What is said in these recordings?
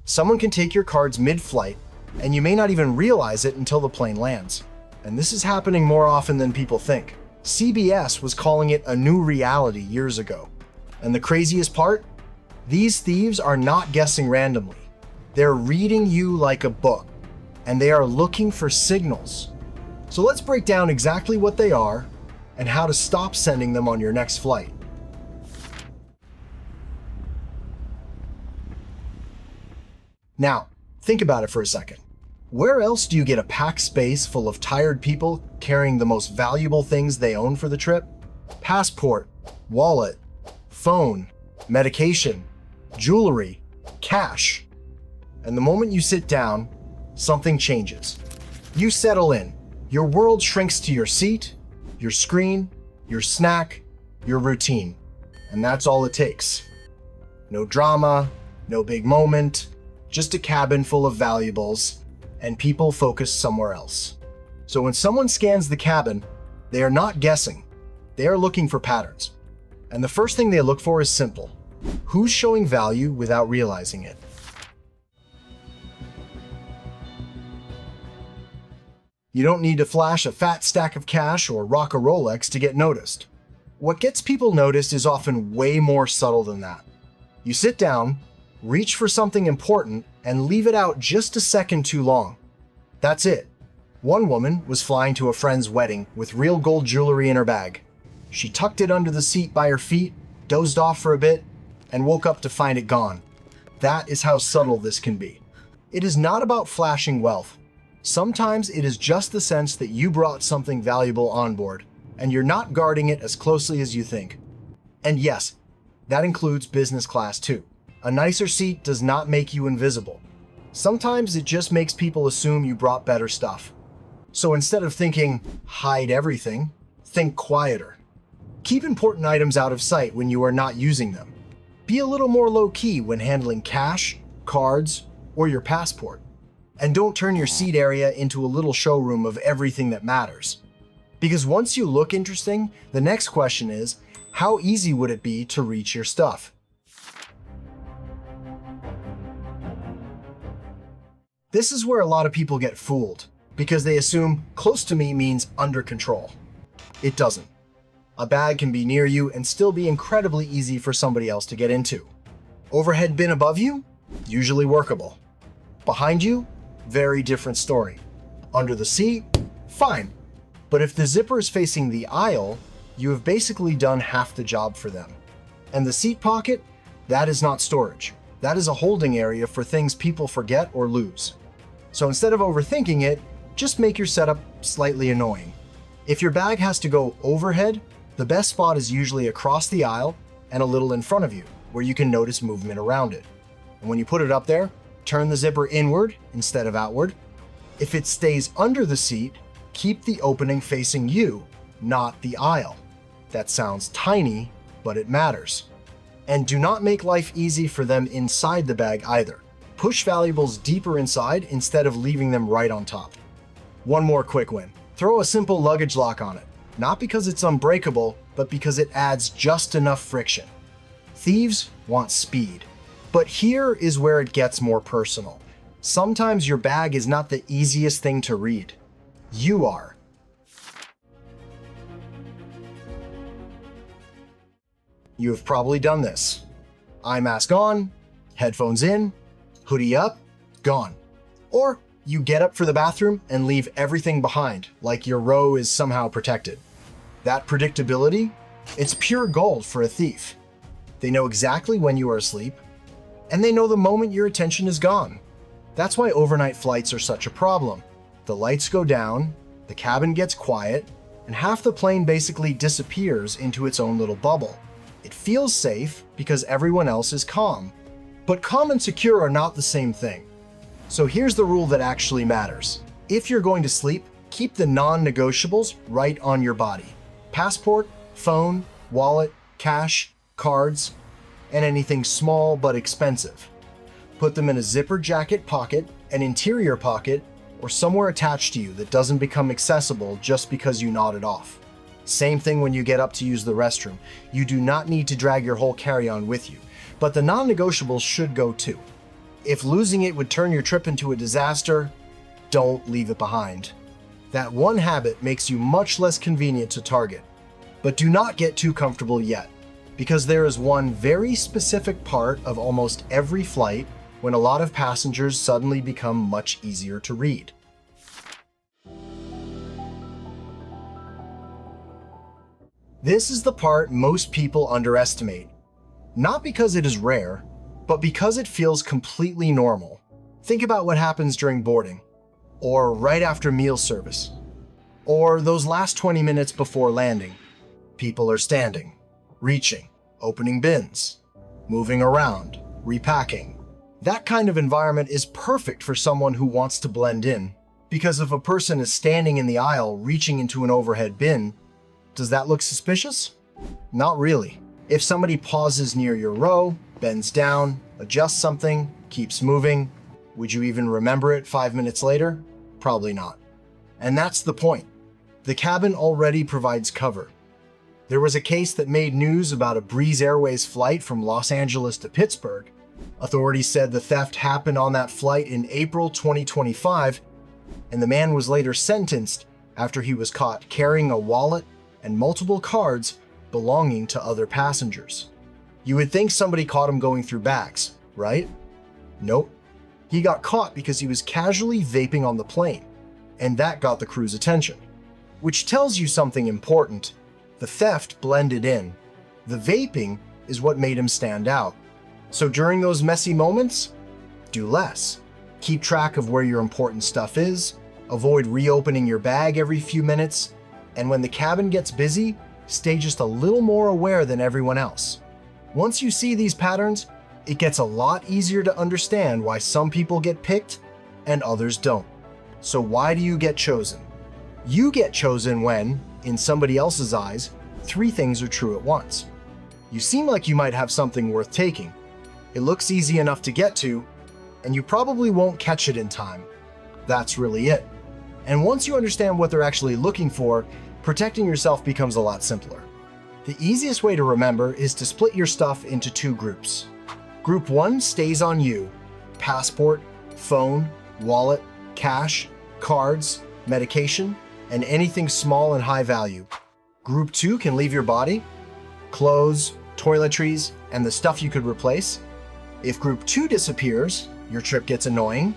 Someone can take your cards mid-flight, and you may not even realize it until the plane lands. And this is happening more often than people think. CBS was calling it a new reality years ago. And the craziest part? These thieves are not guessing randomly. They're reading you like a book, and they are looking for signals. So let's break down exactly what they are and how to stop sending them on your next flight. Now, think about it for a second. Where else do you get a packed space full of tired people carrying the most valuable things they own for the trip? Passport, wallet, phone, medication, jewelry, cash. And the moment you sit down, something changes. You settle in. Your world shrinks to your seat, your screen, your snack, your routine. And that's all it takes. No drama, no big moment, just a cabin full of valuables, and people focus somewhere else. So when someone scans the cabin, they are not guessing. They are looking for patterns. And the first thing they look for is simple. Who's showing value without realizing it? You don't need to flash a fat stack of cash or rock a Rolex to get noticed. What gets people noticed is often way more subtle than that. You sit down, reach for something important, and leave it out just a second too long. That's it. One woman was flying to a friend's wedding with real gold jewelry in her bag. She tucked it under the seat by her feet, dozed off for a bit, and woke up to find it gone. That is how subtle this can be. It is not about flashing wealth. Sometimes it is just the sense that you brought something valuable on board, and you're not guarding it as closely as you think. And yes, that includes business class too. A nicer seat does not make you invisible. Sometimes it just makes people assume you brought better stuff. So instead of thinking, hide everything, think quieter. Keep important items out of sight when you are not using them. Be a little more low-key when handling cash, cards, or your passport. And don't turn your seat area into a little showroom of everything that matters. Because once you look interesting, the next question is, how easy would it be to reach your stuff? This is where a lot of people get fooled, because they assume close to me means under control. It doesn't. A bag can be near you and still be incredibly easy for somebody else to get into. Overhead bin above you? Usually workable. Behind you? Very different story. Under the seat? Fine. But if the zipper is facing the aisle, you have basically done half the job for them. And the seat pocket? That is not storage. That is a holding area for things people forget or lose. So instead of overthinking it, just make your setup slightly annoying. If your bag has to go overhead, the best spot is usually across the aisle and a little in front of you, where you can notice movement around it. And when you put it up there, turn the zipper inward instead of outward. If it stays under the seat, keep the opening facing you, not the aisle. That sounds tiny, but it matters. And do not make life easy for them inside the bag either. Push valuables deeper inside instead of leaving them right on top. One more quick win. Throw a simple luggage lock on it. Not because it's unbreakable, but because it adds just enough friction. Thieves want speed. But here is where it gets more personal. Sometimes your bag is not the easiest thing to read. You are. You have probably done this. Eye mask on, headphones in, hoodie up, gone. Or you get up for the bathroom and leave everything behind, like your row is somehow protected. That predictability, it's pure gold for a thief. They know exactly when you are asleep, and they know the moment your attention is gone. That's why overnight flights are such a problem. The lights go down, the cabin gets quiet, and half the plane basically disappears into its own little bubble. It feels safe because everyone else is calm. But calm and secure are not the same thing. So here's the rule that actually matters. If you're going to sleep, keep the non-negotiables right on your body. Passport, phone, wallet, cash, cards, and anything small but expensive. Put them in a zipper jacket pocket, an interior pocket, or somewhere attached to you that doesn't become accessible just because you nod it off. Same thing when you get up to use the restroom. You do not need to drag your whole carry-on with you, but the non-negotiables should go too. If losing it would turn your trip into a disaster, don't leave it behind. That one habit makes you much less convenient to target. But do not get too comfortable yet, because there is one very specific part of almost every flight when a lot of passengers suddenly become much easier to read. This is the part most people underestimate. Not because it is rare, but because it feels completely normal. Think about what happens during boarding, or right after meal service, or those last 20 minutes before landing. People are standing, reaching, opening bins, moving around, repacking. That kind of environment is perfect for someone who wants to blend in, because if a person is standing in the aisle reaching into an overhead bin, does that look suspicious? Not really. If somebody pauses near your row, bends down, adjusts something, keeps moving, would you even remember it 5 minutes later? Probably not. And that's the point. The cabin already provides cover. There was a case that made news about a Breeze Airways flight from Los Angeles to Pittsburgh. Authorities said the theft happened on that flight in April 2025, and the man was later sentenced after he was caught carrying a wallet and multiple cards belonging to other passengers. You would think somebody caught him going through bags, right? Nope. He got caught because he was casually vaping on the plane, and that got the crew's attention. Which tells you something important. The theft blended in. The vaping is what made him stand out. So during those messy moments, do less. Keep track of where your important stuff is, avoid reopening your bag every few minutes, and when the cabin gets busy, stay just a little more aware than everyone else. Once you see these patterns, it gets a lot easier to understand why some people get picked and others don't. So why do you get chosen? You get chosen when, in somebody else's eyes, 3 things are true at once. You seem like you might have something worth taking. It looks easy enough to get to, and you probably won't catch it in time. That's really it. And once you understand what they're actually looking for, protecting yourself becomes a lot simpler. The easiest way to remember is to split your stuff into 2 groups. Group 1 stays on you: passport, phone, wallet, cash, cards, medication, and anything small and high value. Group 2 can leave your body: clothes, toiletries, and the stuff you could replace. If Group 2 disappears, your trip gets annoying.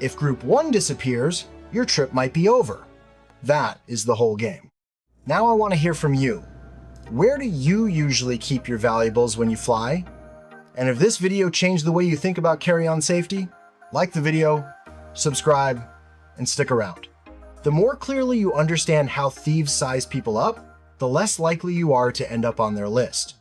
If Group 1 disappears, your trip might be over. That is the whole game. Now I want to hear from you. Where do you usually keep your valuables when you fly? And if this video changed the way you think about carry-on safety, like the video, subscribe, and stick around. The more clearly you understand how thieves size people up, the less likely you are to end up on their list.